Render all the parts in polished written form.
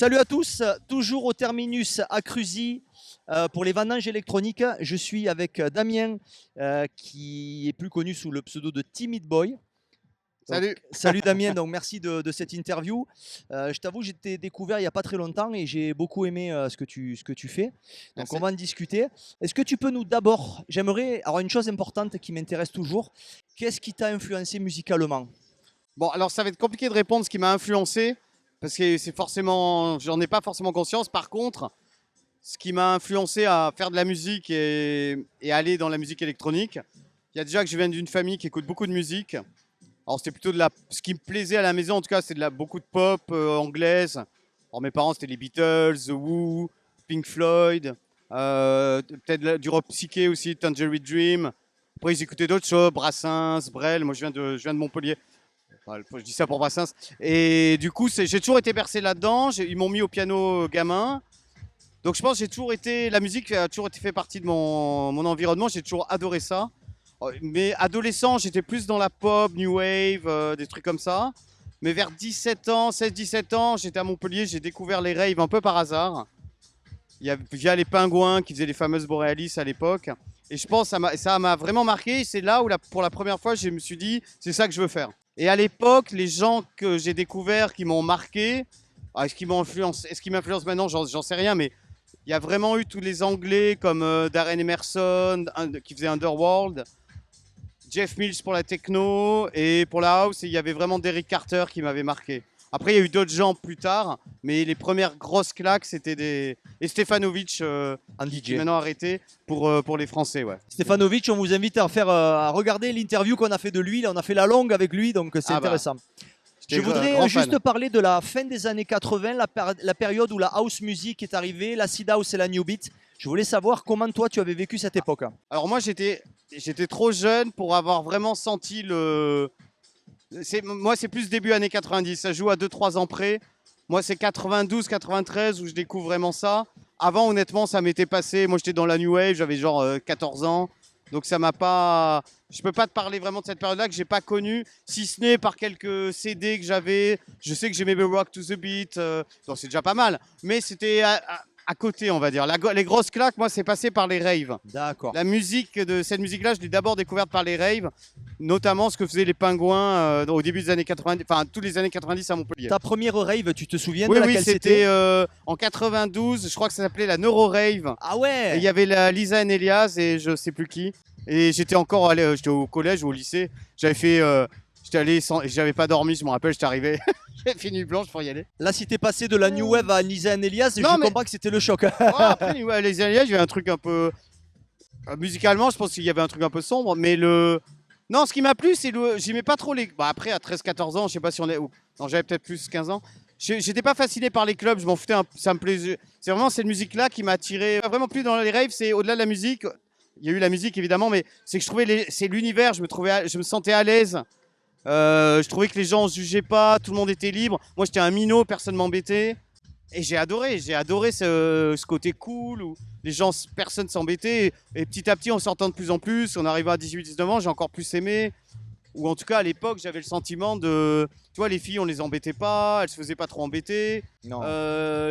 Salut à tous, toujours au terminus à Cruzy pour les vendanges électroniques. Je suis avec Damien qui est plus connu sous le pseudo de Timid Boy. Donc, Salut. salut Damien, donc merci de cette interview. Je t'avoue, j'ai été découvert il n'y a pas très longtemps et j'ai beaucoup aimé ce que tu fais. Donc Merci. on va en discuter. Est-ce que tu peux nous d'abord, j'aimerais avoir une chose importante qui m'intéresse toujours. Qu'est-ce qui t'a influencé musicalement? Bon, alors ça va être compliqué de répondre ce qui m'a influencé, parce que c'est forcément, j'en ai pas forcément conscience. Par contre, ce qui m'a influencé à faire de la musique et aller dans la musique électronique, il y a déjà que je viens d'une famille qui écoute beaucoup de musique. Alors c'était plutôt ce qui me plaisait à la maison, en tout cas, c'est beaucoup de pop anglaise. Alors mes parents, c'était les Beatles, The Who, Pink Floyd, peut-être du rock psyché aussi, Tangerine Dream. Après, ils écoutaient d'autres choses, Brassens, Brel. Moi, je viens de Montpellier. Enfin, je dis ça pour Brassens. Et du coup, j'ai toujours été bercé là-dedans. Ils m'ont mis au piano gamin. Donc je pense que la musique a toujours été fait partie de mon environnement. J'ai toujours adoré ça. Mais adolescent, j'étais plus dans la pop, new wave, des trucs comme ça. Mais vers 17 ans, 16-17 ans, j'étais à Montpellier. J'ai découvert les raves un peu par hasard. Via les Pingouins qui faisaient les fameuses Borealis à l'époque. Et je pense que ça m'a vraiment marqué. C'est là où, pour la première fois, je me suis dit, c'est ça que je veux faire. Et à l'époque, les gens que j'ai découverts qui m'ont marqué, est-ce qu'ils m'influencent maintenant, j'en sais rien, mais il y a vraiment eu tous les Anglais comme Darren Emerson qui faisait Underworld, Jeff Mills pour la techno et pour la house, et il y avait vraiment Derrick Carter qui m'avait marqué. Après, il y a eu d'autres gens plus tard, mais les premières grosses claques, c'était des... Et Stefanovic, Un qui DJ. est maintenant arrêté pour les Français, ouais. Stefanovic, on vous invite à regarder l'interview qu'on a fait de lui. Là, on a fait la longue avec lui, donc c'est Ah bah, intéressant. j'étais Je voudrais grand juste fan. parler de la fin des années 80, la période où la house music est arrivée, l'acid house et la new beat. Je voulais savoir comment toi tu avais vécu cette époque. Alors moi, j'étais trop jeune pour avoir vraiment senti Moi, c'est plus début années 90. Ça joue à 2-3 ans près. Moi, c'est 92, 93 où je découvre vraiment ça. Avant, honnêtement, ça m'était passé. Moi, j'étais dans la New Wave, j'avais genre 14 ans. Donc, ça m'a pas. Je peux pas te parler vraiment de cette période-là que j'ai pas connue, si ce n'est par quelques CD que j'avais. Je sais que j'aimais Rock to the Beat. Donc, c'est déjà pas mal. Mais c'était à côté, on va dire. Les grosses claques, moi, c'est passé par les raves. D'accord. La musique de cette musique-là, je l'ai d'abord découverte par les raves, notamment ce que faisaient les Pingouins au début des années 90, enfin toutes les années 90 à Montpellier. Ta première rave, tu te souviens Oui, de oui, laquelle c'était c'était? en 92, je crois que ça s'appelait la Neuro Rave. Ah Et il ouais. y avait la Lisa and Elias et je sais plus qui. Et j'étais encore allé, j'étais au collège ou au lycée. J'avais fait, j'étais allé sans, j'avais pas dormi, je me rappelle, j'étais arrivé, j'avais fait nuit blanche pour y aller. Là, si t'es passé de la new wave à Lisa and Elias, Non, je mais comprends que c'était le choc. ouais, après, ouais, les Elias, il y avait un truc un peu musicalement, je pense qu'il y avait un truc un peu sombre, mais non, ce qui m'a plu, c'est j'aimais pas trop les. Bah après, à 13-14 ans, je sais pas si on est. Non, j'avais peut-être plus 15 ans. J'étais pas fasciné par les clubs, je m'en foutais, ça me plaisait. C'est vraiment cette musique-là qui m'a attiré. Vraiment plus dans les raves, c'est au-delà de la musique. Il y a eu la musique évidemment, mais c'est que je trouvais c'est l'univers, je me sentais à l'aise. Je trouvais que les gens ne se jugeaient pas, tout le monde était libre. Moi, j'étais un minot, personne m'embêtait. Et j'ai adoré ce côté cool où les gens, personne s'embêtait. Et petit à petit, en sortant de plus en plus, on arrivait à 18-19 ans, j'ai encore plus aimé. Ou en tout cas, à l'époque, j'avais le sentiment de. Tu vois, les filles, on les embêtait pas, elles se faisaient pas trop embêter. Non.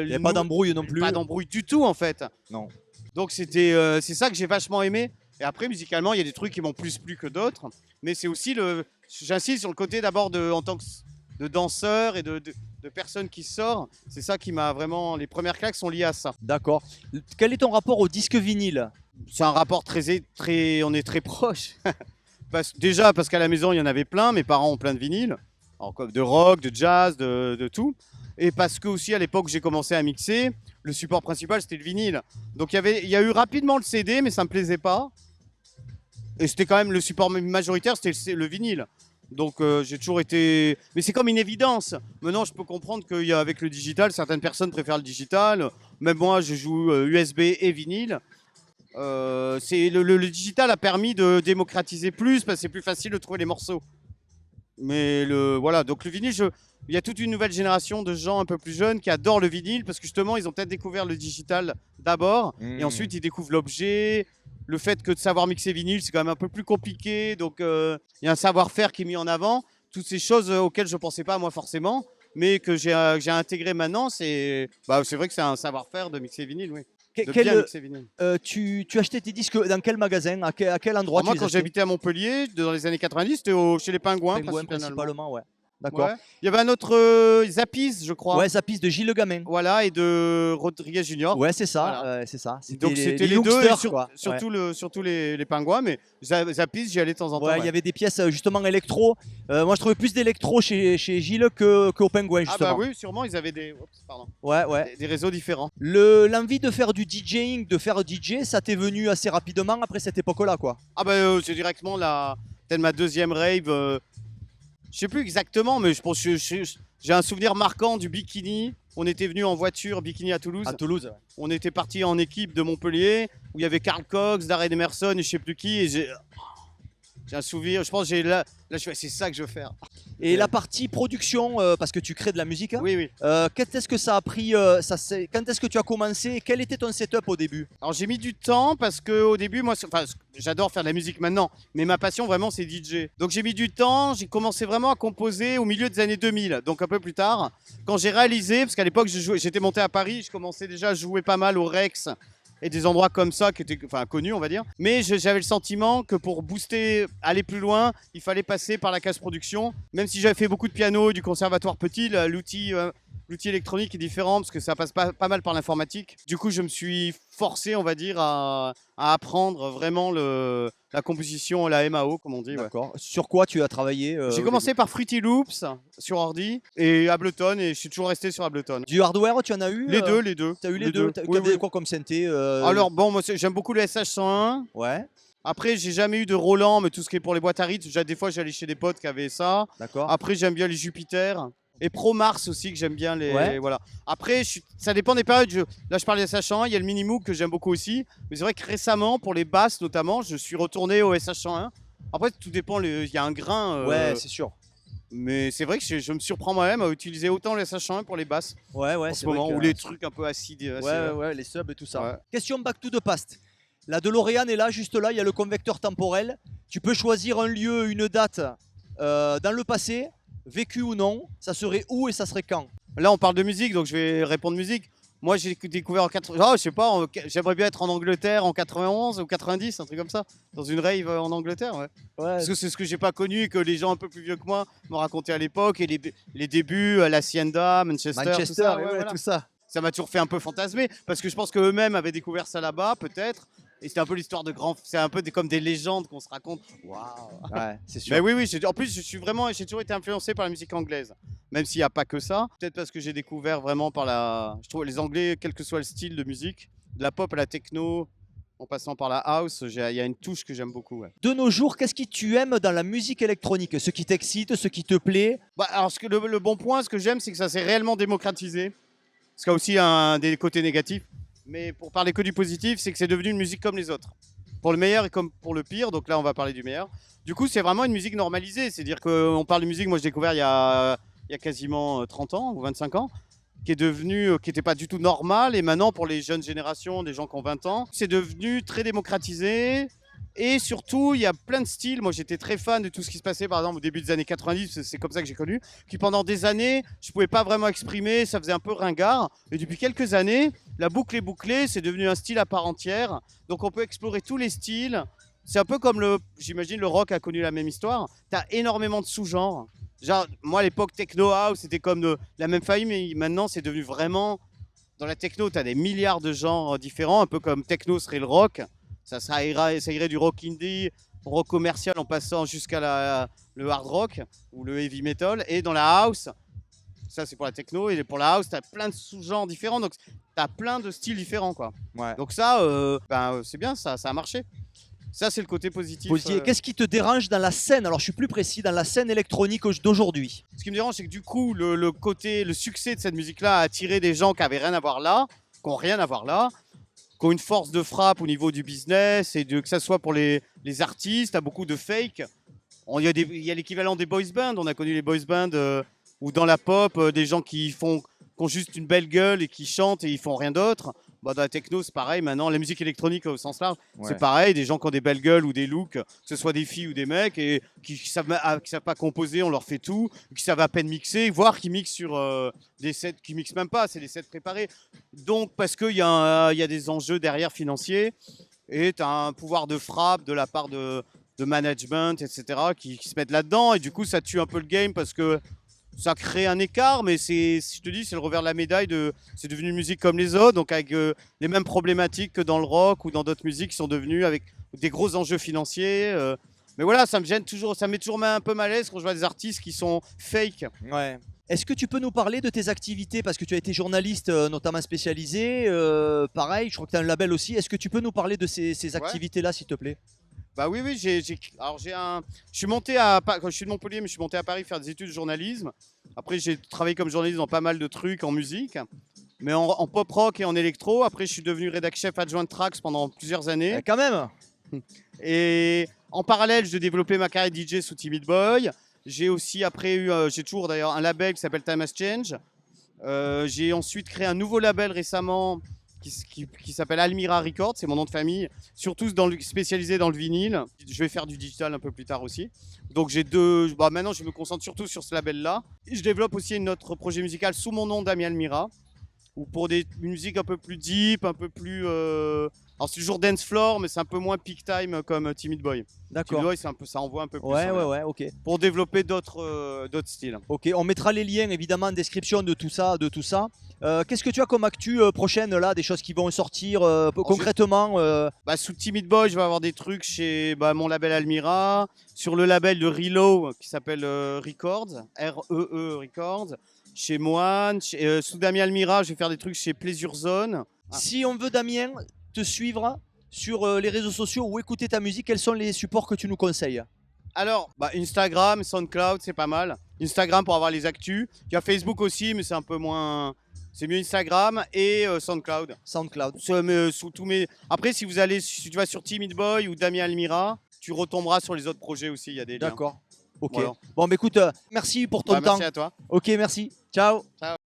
Il n'y avait pas d'embrouille non plus. Pas d'embrouille du tout, en fait. Non. Donc, c'est ça que j'ai vachement aimé. Et après, musicalement, il y a des trucs qui m'ont plus plu que d'autres. Mais c'est aussi j'insiste sur le côté d'abord en tant que de danseur et de personnes qui sortent. C'est ça qui m'a vraiment. Les premières claques sont liées à ça. D'accord. Quel est ton rapport au disque vinyle? C'est un rapport on est très proche. Déjà parce qu'à la maison il y en avait plein, mes parents ont plein de vinyles, de rock, de jazz, de tout. Et parce que aussi à l'époque où j'ai commencé à mixer, le support principal c'était le vinyle. Donc il y a eu rapidement le CD, mais ça me plaisait pas. Et c'était quand même le support majoritaire, c'était le vinyle. Donc j'ai toujours été. Mais c'est comme une évidence. Maintenant, je peux comprendre qu'avec le digital, certaines personnes préfèrent le digital. Même moi, je joue USB et vinyle. Le digital a permis de démocratiser plus parce que c'est plus facile de trouver les morceaux. Mais voilà, donc le vinyle, il y a toute une nouvelle génération de gens un peu plus jeunes qui adorent le vinyle parce que justement, ils ont peut-être découvert le digital d'abord et ensuite ils découvrent l'objet. Le fait que de savoir mixer vinyle, c'est quand même un peu plus compliqué. Donc, il y a un savoir-faire qui est mis en avant. Toutes ces choses auxquelles je ne pensais pas, moi, forcément. mais que j'ai intégré maintenant, c'est vrai que c'est un savoir-faire de mixer vinyle, oui. De bien Quel, mixer vinyle. tu achetais tes disques dans quel magasin? À quel endroit Alors moi, tu les quand achetais? j'habitais à Montpellier, dans les années 90, c'était chez les Pingouins, Pingouin principalement. principalement, ouais. D'accord. Ouais. Il y avait un autre Zappies, je crois. Ouais, Zapis de Gilles Le Gamin. Voilà, et de Rodriguez Junior. Ouais, c'est ça, Voilà. c'est ça. Donc c'était les deux, et youngsters, quoi. Ouais. surtout les Pingouins, mais Zappies, j'y allais de temps en temps. Ouais, il y avait des pièces justement électro. Moi, je trouvais plus d'électro chez Gilles qu'au Pingouin, Ah justement. bah oui, sûrement, ils avaient Ouais. des réseaux différents. L'envie de faire du DJing, de faire DJ, ça t'est venu assez rapidement après cette époque-là, quoi. Ah bah c'est directement peut-être ma deuxième rave. Je sais plus exactement, mais je pense que j'ai un souvenir marquant du Bikini. On était venu en voiture, Bikini à Toulouse. À Toulouse, ouais. On était parti en équipe de Montpellier, où il y avait Carl Cox, Darren Emerson et je sais plus qui. Et j'ai un souvenir, je pense que c'est ça que je veux faire. Et la partie production, parce que tu crées de la musique, Oui. quand est-ce que ça a pris, quand est-ce que tu as commencé? Quel était ton setup au début? Alors j'ai mis du temps parce qu'au début, moi, j'adore faire de la musique maintenant, mais ma passion vraiment c'est DJ. Donc j'ai mis du temps, j'ai commencé vraiment à composer au milieu des années 2000, donc un peu plus tard, quand j'ai réalisé, parce qu'à l'époque j'étais monté à Paris, je commençais déjà à jouer pas mal au Rex et des endroits comme ça qui étaient connus, on va dire. Mais j'avais le sentiment que pour booster, aller plus loin, il fallait passer par la case production. Même si j'avais fait beaucoup de piano, du conservatoire petit, l'outil électronique est différent parce que ça passe pas mal par l'informatique. Du coup, je me suis forcé, on va dire, à apprendre vraiment la composition, la MAO, comme on dit. Ouais. D'accord. Sur quoi tu as travaillé J'ai commencé par Fruity Loops sur ordi et Ableton, et je suis toujours resté sur Ableton. Du hardware, tu en as eu? Les deux. Tu as eu les deux. T'as Oui. quoi comme synthé Alors bon, moi j'aime beaucoup le SH101. Ouais, Après, j'ai jamais eu de Roland, mais tout ce qui est pour les boîtes à rythme, des fois j'allais chez des potes qui avaient ça. d'accord. Après, j'aime bien les Jupiter. Et Pro Mars aussi, que j'aime bien. Ouais. Voilà. Après, ça dépend des périodes. Là, je parle des SH101, il y a le Minimoog que j'aime beaucoup aussi. Mais c'est vrai que récemment, pour les basses notamment, je suis retourné au SH101. Après, tout dépend, il y a un grain. Ouais, c'est sûr. Mais c'est vrai que je me surprends moi-même à utiliser autant le SH101 pour les basses Ouais, en c'est ce vrai moment, que- ou les trucs un peu acides. Ouais, les subs et tout ça. Ouais. Question back to the past. La DeLorean est là, juste là, il y a le convecteur temporel. Tu peux choisir un lieu, une date dans le passé, vécu ou non. Ça serait où et ça serait quand? Là, on parle de musique, donc je vais répondre musique. Moi, j'ai découvert en 80. Oh, je sais pas, j'aimerais bien être en Angleterre en 91 ou 90, un truc comme ça. Dans une rave en Angleterre, ouais. Parce que c'est ce que j'ai pas connu et que les gens un peu plus vieux que moi m'ont raconté à l'époque. Et les débuts à l'Hacienda, Manchester, tout ça. ouais, voilà. tout ça. Ça m'a toujours fait un peu fantasmer parce que je pense qu'eux-mêmes avaient découvert ça là-bas, peut-être. Et c'était un peu l'histoire de grands. C'est un peu comme des légendes qu'on se raconte. Waouh! Ouais, c'est sûr. Mais oui, en plus, j'ai toujours été influencé par la musique anglaise. Même s'il n'y a pas que ça. Peut-être parce que j'ai découvert vraiment je trouve les Anglais, quel que soit le style de musique, de la pop à la techno, en passant par la house, il y a une touche que j'aime beaucoup. Ouais. De nos jours, qu'est-ce que tu aimes dans la musique électronique? Ce qui t'excite, ce qui te plaît? Alors, le bon point, ce que j'aime, c'est que ça s'est réellement démocratisé. Parce qu'il y a aussi des côtés négatifs. Mais pour parler que du positif, c'est que c'est devenu une musique comme les autres. Pour le meilleur et comme pour le pire. Donc là, on va parler du meilleur. Du coup, c'est vraiment une musique normalisée. C'est-à-dire qu'on parle de musique, moi, j'ai découvert il y a quasiment 30 ans ou 25 ans, qui n'était pas du tout normal. Et maintenant, pour les jeunes générations, des gens qui ont 20 ans, c'est devenu très démocratisé. Et surtout, il y a plein de styles. Moi, j'étais très fan de tout ce qui se passait, par exemple, au début des années 90. C'est comme ça que j'ai connu. Qui pendant des années, je ne pouvais pas vraiment exprimer. Ça faisait un peu ringard. Et depuis quelques années, la boucle est bouclée. C'est devenu un style à part entière. Donc, on peut explorer tous les styles. C'est un peu comme j'imagine, le rock a connu la même histoire. Tu as énormément de sous-genres. Genre, moi, à l'époque, techno house, c'était comme la même famille. Mais maintenant, c'est devenu vraiment... Dans la techno, tu as des milliards de genres différents. Un peu comme techno serait le rock. Ça irait du rock indie, rock commercial en passant jusqu'à le hard rock ou le heavy metal. Et dans la house, ça c'est pour la techno, et pour la house, tu as plein de sous-genres différents. Donc tu as plein de styles différents, quoi. Ouais. Donc ça, c'est bien, ça a marché. Ça, c'est le côté positif. Qu'est-ce qui te dérange dans la scène? Alors, je suis plus précis, dans la scène électronique d'aujourd'hui. Ce qui me dérange, c'est que du coup, le succès de cette musique-là a attiré des gens qui n'avaient rien à voir là, qui n'ont rien à voir là, qui ont une force de frappe au niveau du business, et que ça soit pour les artistes, il y a beaucoup de fake. Il y a l'équivalent des boys bands. On a connu les boys bands ou dans la pop, des gens qui ont juste une belle gueule et qui chantent et ils font rien d'autre. Bah, dans la techno, c'est pareil. Maintenant, la musique électronique au sens large, Ouais. c'est pareil. Des gens qui ont des belles gueules ou des looks, que ce soit des filles ou des mecs, et qui savent pas composer, on leur fait tout, qui savent à peine mixer, voire qui mixent sur des sets qui mixent même pas, c'est des sets préparés. Donc, parce qu'il y a des enjeux derrière financiers, et tu as un pouvoir de frappe de la part de management, etc., qui se mettent là-dedans, et du coup, ça tue un peu le game parce que ça crée un écart, mais je te dis, c'est le revers de la médaille. C'est devenu une musique comme les autres, donc avec les mêmes problématiques que dans le rock ou dans d'autres musiques qui sont devenues avec des gros enjeux financiers. Mais voilà, ça me gêne toujours, ça me met toujours un peu mal à l'aise quand je vois des artistes qui sont fake. Ouais. Est-ce que tu peux nous parler de tes activités? Parce que tu as été journaliste, notamment spécialisé. Pareil, je crois que tu as un label aussi. Est-ce que tu peux nous parler de ces activités-là, s'il te plaît? Bah oui, oui, je suis monté quand je suis de Montpellier, mais je suis monté à Paris faire des études de journalisme. Après, j'ai travaillé comme journaliste dans pas mal de trucs en musique, mais en pop rock et en électro. Après, je suis devenu rédac chef adjoint de Trax pendant plusieurs années. Quand même. Et en parallèle, je développais ma carrière DJ sous Timid Boy. J'ai aussi après j'ai toujours d'ailleurs un label qui s'appelle Time Has Change. J'ai ensuite créé un nouveau label récemment qui s'appelle Almira Records, c'est mon nom de famille, surtout spécialisé dans le vinyle. Je vais faire du digital un peu plus tard aussi. Donc j'ai maintenant je me concentre surtout sur ce label-là. Et je développe aussi un autre projet musical sous mon nom d'Ami Almira, ou pour des musiques un peu plus deep, un peu plus... Alors c'est toujours dance floor, mais c'est un peu moins peak time comme Timid Boy. D'accord. Timid Boy, ça envoie un peu plus. Ouais, ok. Pour développer d'autres styles. Ok, on mettra les liens évidemment en description de tout ça. Qu'est-ce que tu as comme actu prochaine là, des choses qui vont sortir concrètement Sous Timid Boy, je vais avoir des trucs chez mon label Almira, sur le label de Relo qui s'appelle Records, R-E-E Records, chez Moine, sous Damien Almira, je vais faire des trucs chez Pleasure Zone. Si on veut, Damien, te suivre sur les réseaux sociaux ou écouter ta musique, quels sont les supports que tu nous conseilles? Alors, Instagram, SoundCloud, c'est pas mal. Instagram pour avoir les actus. Il y a Facebook aussi, mais c'est un peu moins... C'est mieux Instagram et SoundCloud. SoundCloud. Sous tous mes... Après, si tu vas sur Timid Boy ou Damien Almira, tu retomberas sur les autres projets aussi, il y a des liens. D'accord. Ok. Voilà. Bon, écoute, merci pour ton temps. Merci à toi. Ok, merci. Ciao. Ciao.